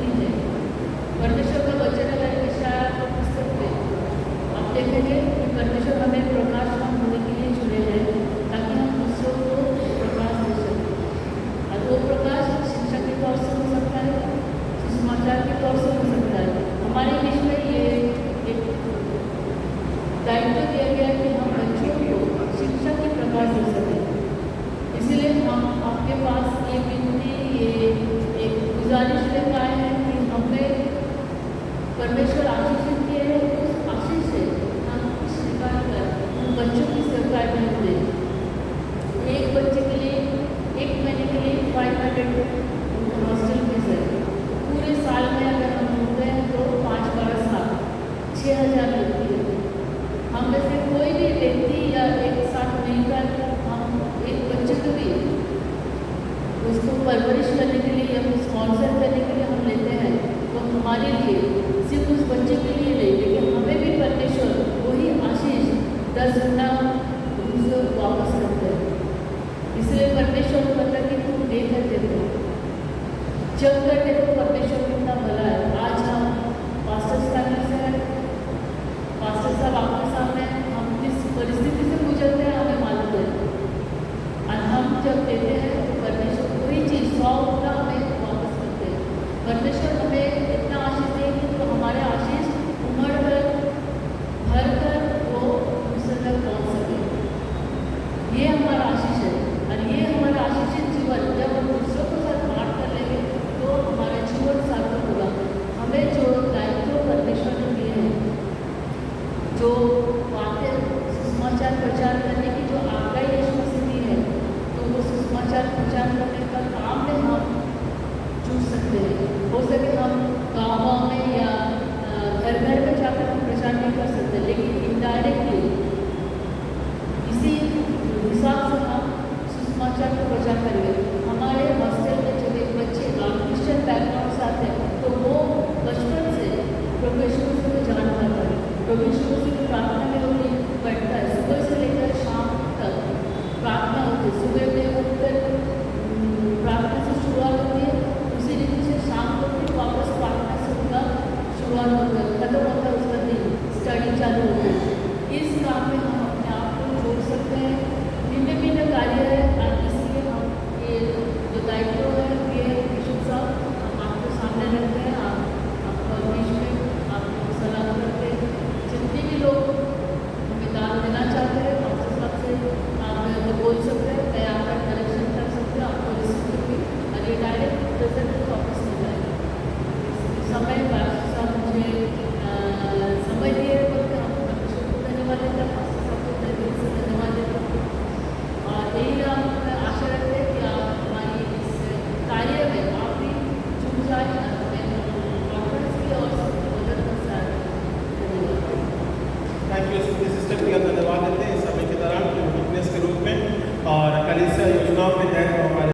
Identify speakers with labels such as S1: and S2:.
S1: नहीं है। परमेश्वर का वचन है यशायाह के पुस्तक में आप देखेंगे कि परमेश्वर हमें प्रकाशवान होने के लिए चुने हैं ताकि हम दूसरों को प्रकाश दे सकें। और वो प्रकाश शिक्षा के तौर से हो सकता है, सुसमाचार के तौर से हो सकता है। हमारे बीच में ये एक दायित्व दिया गया है कि हम बच्चों को शिक्षा की प्रकाश दे सकें। इसलिए हम आपके पास ये विनती, ये एक गुजारिश लेकर आए हैं कि हमें परमेश्वर आशीषित किए हैं, उस आशीष से हम कुछ निकाल कर उन बच्चों की सेवा में दें। एक बच्चे के लिए 1 महीने के लिए 500 हॉस्टल फीस है। पूरे साल में अगर हम होते हैं तो 5-12 साल 6,000 लगती है। हम में से कोई भी व्यक्ति या एक साथ मिलकर हम एक बच्चे को भी उसको परवरिश करने के लिए या स्पॉन्सर करने के लिए हम लेते हैं, तो हमारे लिए सिर्फ उस बच्चे के लिए नहीं, लेकिन हमें भी परमेश्वर वही आशीष 10 गुना उसे वापस करते हैं। इसलिए परमेश्वर को पता कि तुम दे करते हो, जब करते हो परमेश्वर कितना भला है। आज हम पास्टर स्थान से हैं, पास्टर साहब आपके सामने, हम किस परिस्थिति से गुजरते हैं हमें मालूम है। और हम जब देते हैं तो परमेश्वर वही चीज़ 100 गुना हमें वापस करते हैं। परमेश्वर हमें इतना आशीष देंगे तो हमारे आशीष उमड़ कर भर कर वो दूसरे तक पहुँच सके। ये हमारा आशीष है। और ये हमारा आशीषित जीवन जब हम दूसरों के साथ बात कर लेंगे तो हमारा जीवन सार्थक होगा। हमें जो दायित्व परमेश्वर ने दिए हैं, जो बातें सुसमाचार प्रचार करने की जो आज्ञा यीशु मसीह दी है, तो वो सुसमाचार प्रचार करने का काम में हम जुड़ सकते हैं। हो सके हम गाँव में या घर घर में जाकर हम प्रचार नहीं कर सकते, लेकिन इनडायरेक्टली इसी हिसाब से हम सुसमाचार का प्रचार करेंगे। हमारे हॉस्टल में जब एक बच्चे क्रिश्चियन बैकग्राउंड से आते हैं तो वो बचपन से प्रभु यीशु मसीह को जान पाता है। प्रभु यीशु मसीह की प्रार्थना में वो बैठता है, सुबह से लेकर शाम तक प्रार्थना होती है। सुबह में उठकर प्रार्थना से शुरुआत होती है, उसी रीति से शाम को फिर वापस प्रार्थना से उनका शुरुआत होता है, खत्म होता है उसका दिन, स्टडी चालू होती है। इस काम में हम अपने आप को जोड़ सकते हैं। भिन्न भिन्न कार्य है और इसलिए हम ये जो दायित्व है ये यीशु साहब हम आपके सामने रखते हैं।